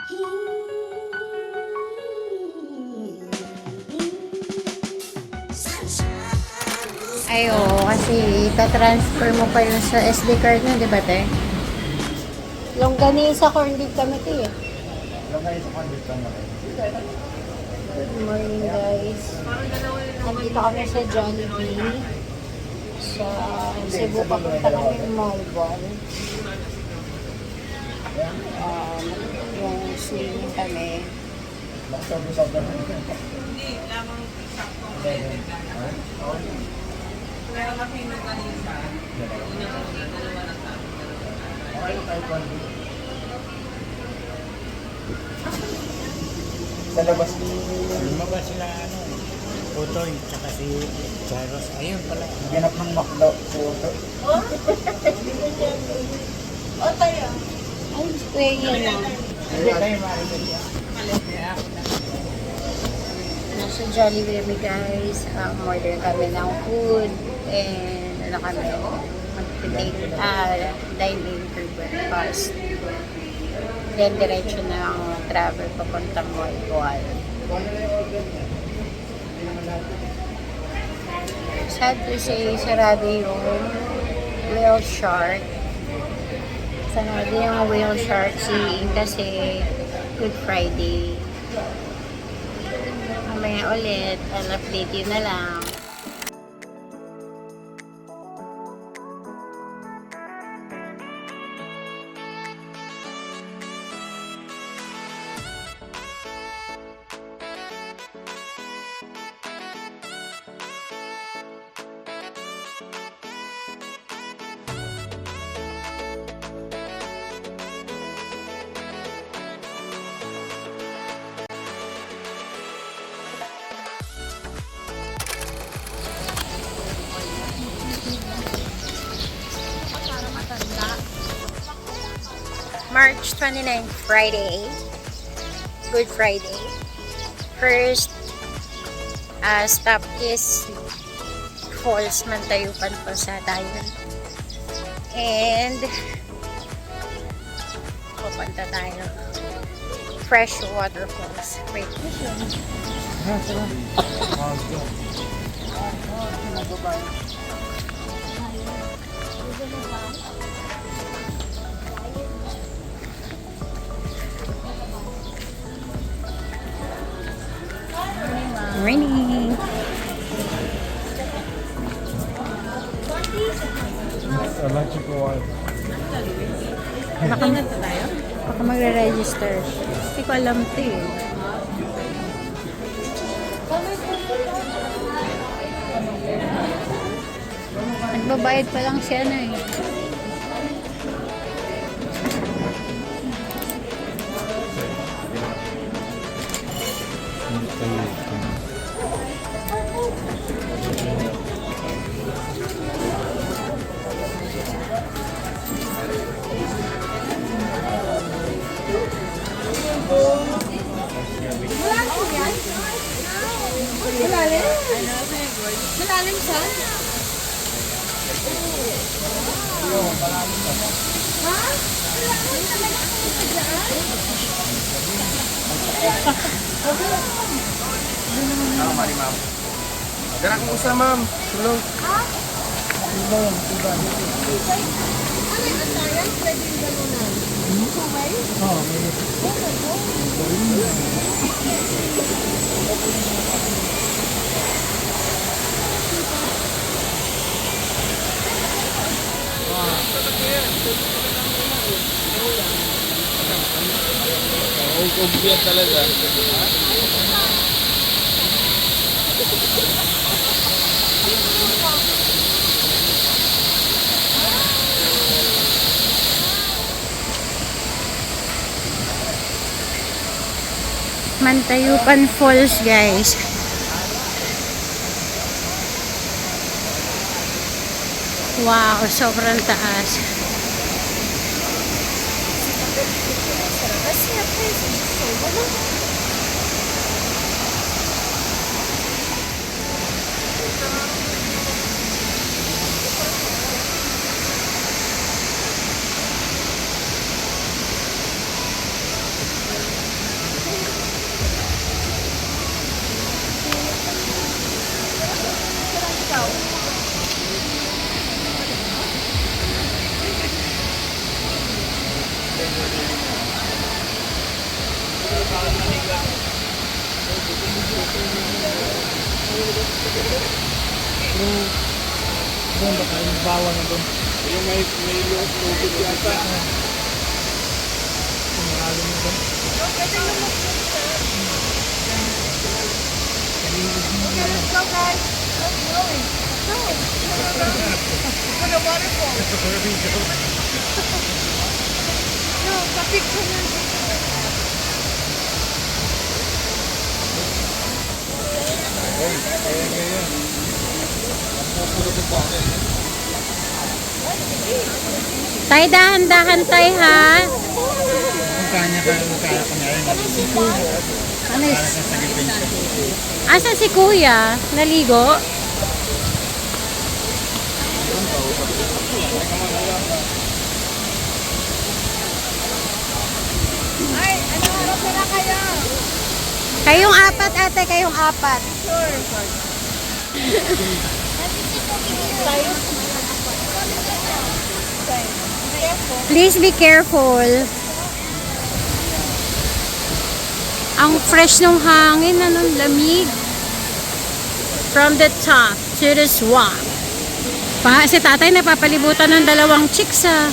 Ay, oo, kasi ita-transfer mo pa yun sa SD card na, di ba, te? Longganisa corned beef kami, te. Longganisa corned beef lang naman. Good morning, guys. Nandito kami sa Jollibee. Sa Cebu, papunta kami Malbon. Yung swimming kami. Sobrang. Hindi, lamang saktong blended ka na. Pero kasi nung kanina, unang dalawa ng tao. Okay yung type 1. Sa labas. Lumabas sila, Utoy, tsaka si Charos. Ayun pala. Ganap ng makdo. Ay, square yan na. Hindi tayo marinig yan. Nasa Jollibee kami, guys. Order kami ng food. And kami, mag-take, dine-in for breakfast. Then, diretso na ang travel papuntang Malbon. Sad to say, sarado yung whale shark. Sarado yung whale shark seeing kasi Good Friday. Mamaya ulit, I'll update you na lang. March 29, Friday. Good Friday. First stop is Falls Mantayupan po sa Tayon. And pupunta tayo Fresh Waterfalls. Wait. Morning. Electrical wire. Baka magre-register. Hindi ko alam ito eh. Nagbabayad pa lang siya na eh. Malalim siya? Ha? Malalim talaga siya dyan? Mali, ma'am. Gara kong usa, ma'am. Tulong. Ha? Tiba yan, tiba. Ano yung atayan? Pwede yung ganunan? Sumay? Oo, may... Ugbiyan talaga. Mantayupan Falls, guys. Wow, sobrang taas. Doon baka yung bawal na doon. Yung may lupit yata. Yung malalim na doon. Pwede lumabas siya. Okay, let's go guys. Let's go. Go. For the waterfall. No, sa picture na. Tay, dahan-dahan tay ha. Kung kanya ka ngayon. Ano is? Para sa sagipin siya. Asa si kuya? Naligo? Ay, ano harap na kayo? Kayong apat ate, kayong apat. Sure. Tayo. Please be careful. Ang fresh ng hangin, anong lamig. From the top to the swamp. Si tatay napapalibutan ng dalawang chicks ah.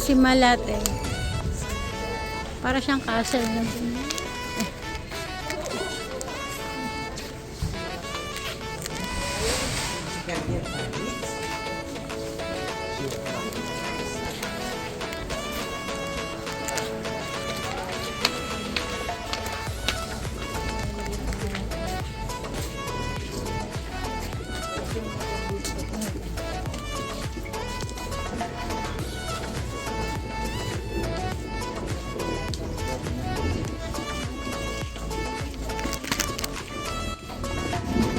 Si Malate. Para siyang castle na.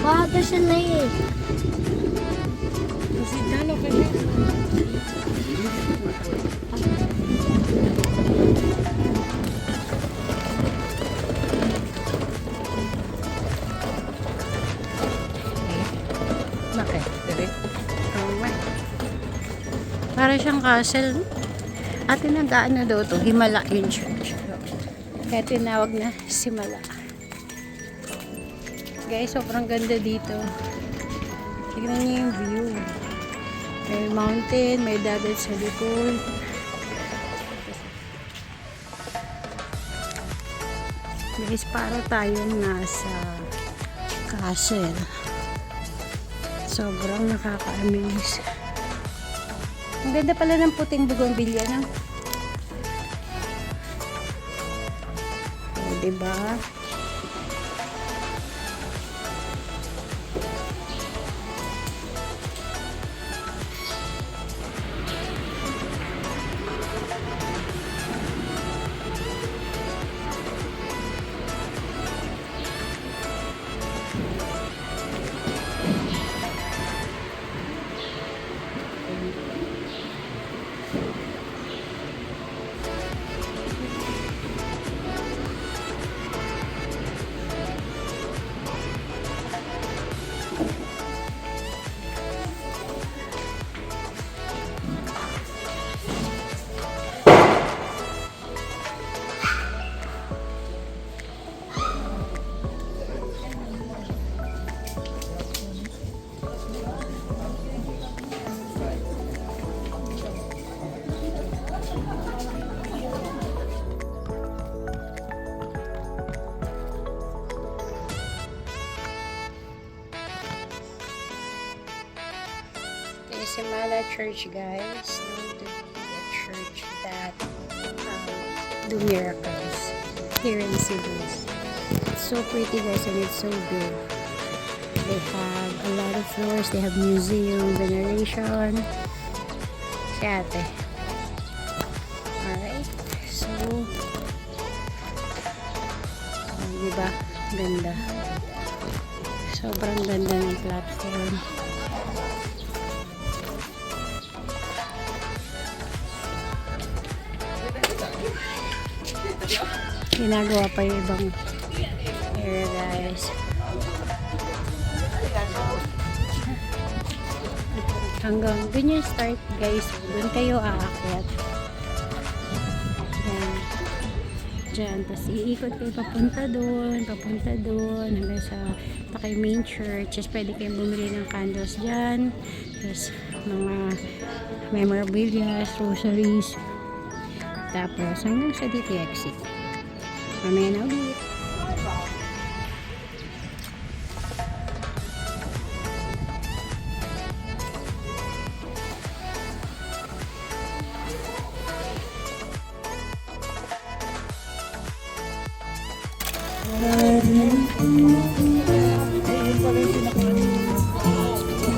Bago siya na eh. Kasi dalo ka niya. Bakit? Para siyang castle. At tinandaan na daw to, Himalayan Church. Kaya tinawag na Simala. Guys, sobrang ganda dito. Tignan niyo yung view. May mountain, may dagat sa likod. Guys, para tayong nasa castle. Sobrang nakaka-amaze. Ang ganda pala ng puting bougainvillea, no? O, diba? Simala Church, guys. Known to be a church that do miracles here in Cebu. It's so pretty, guys, and it's so big. They have a lot of floors. They have museum, veneration. Si ate. Alright. So, diba? Ganda. Sobrang ganda ng platform. Ginagawa pa yung ibang area, guys. Hanggang dun yung start, guys. Dun kayo aakyat. Yan. Diyan. Tapos iikot kayo papunta dun, hanggang sa kay main church. Tapos pwede kayong bumili ng candles dyan. Tapos mga memorabilia, rosaries. Tapos hanggang sa dito exit. Mamaya na ulit.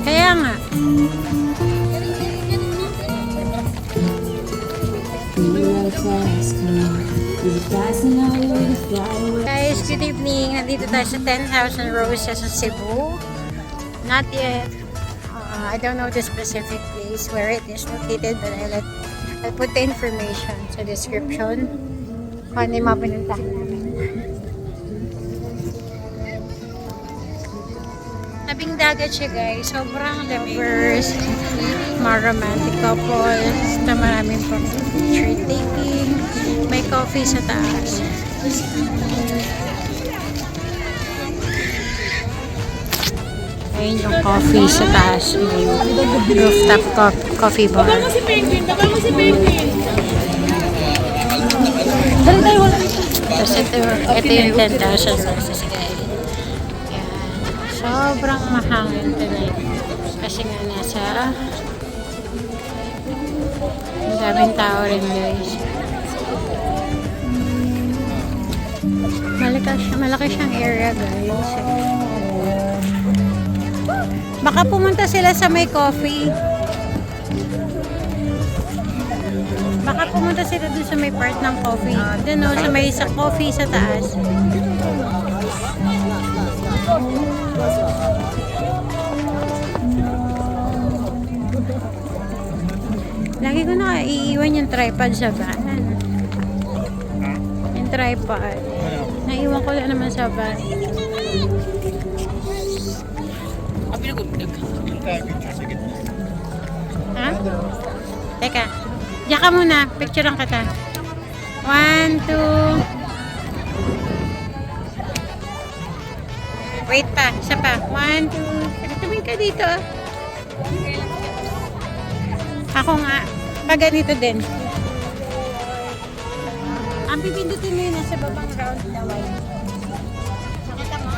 Kaya nga. Guys, good evening. Nandito tayo sa 10,000 Roses sa Cebu. Not yet. I don't know the specific place where it is located, but I'll put the information sa description kung ano yung mga pinuntahan namin. Tabing dagat siya, guys. Sobrang lovers, mga romantic couples, na maraming pang picture taking. May coffee sa taas. Ayun yung coffee sa taas. May rooftop coffee bar. Bakal mo si Penguin! Bakal mo si Penguin! Tapos ito yung 10,000 roses, guys. Yan. Sobrang mahangin tonight. Kasi nga nasa ang daming tao rin, guys. Malaki siyang area, guys. Baka pumunta sila sa may coffee. Baka pumunta sila dun sa may part ng coffee. Dun o, sa may sa coffee sa taas. Lagi ko na iiwan yung tripod sa van. Yung tripod. Naiwan ko lang naman sa van. Ha? Teka. Diyan ka muna. Picturean kita. 1, 2. Wait pa. Isa pa. 1, 2. Tumingin ka dito. Ako nga. Pag ganito din. Ang pipindutin mo yun nasa babang round na white. Nakita mo?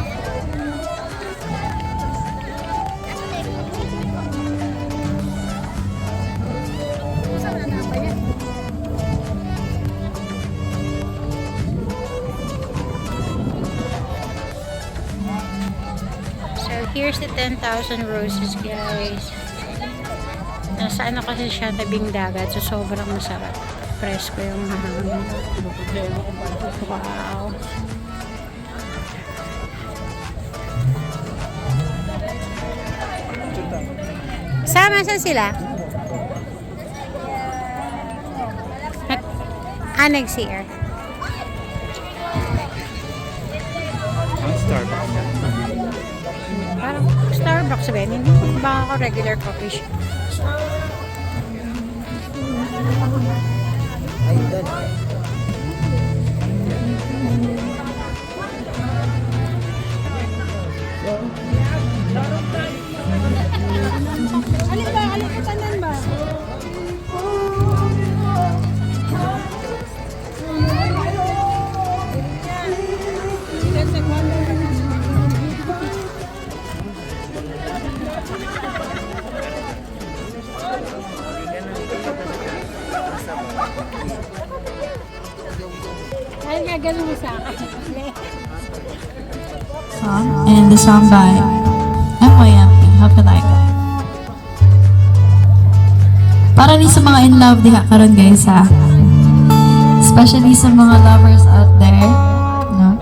So here's the 10,000 roses, guys. Nasa ano kasi siya, tabing dagat. So sobrang masarap. Presko yung hangin. Wow. Sama saan sila? Nag-CR. Starbucks. Parang Starbucks ba yun? Hindi ba ako regular coffee shop? Alin ba? Alin ka tanan ba? ginagano mo sa akin. And the song by MYMP. Hope you like it. Para rin sa mga in love diha karon guys ha. Especially sa mga lovers out there. No?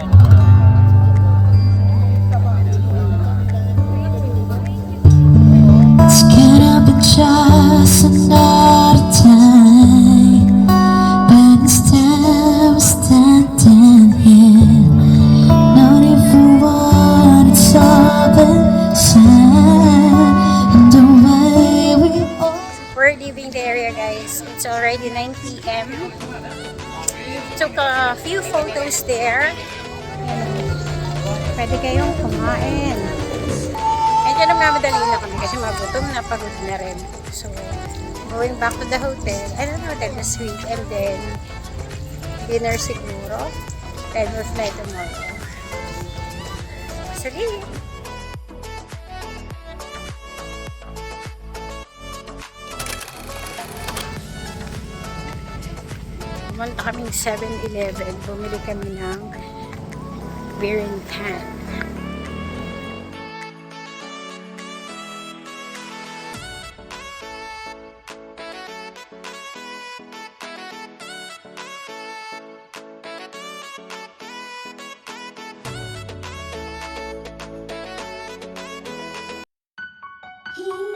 It's gonna be just another time, but instead we're standing here. Not if we want it's all the same. And the way we all We're leaving the area, guys. It's already 9 p.m. Took a few photos there. Pwede kayong kumain. Medyo nagmamadali na kami kasi magutom na, pagod na rin. So, going back to the hotel. I don't know, the suite. And then, dinner siguro. Then we'll fly tomorrow. Sige. Pumunta kaming 7-Eleven. Bumili kami ng beer and can. He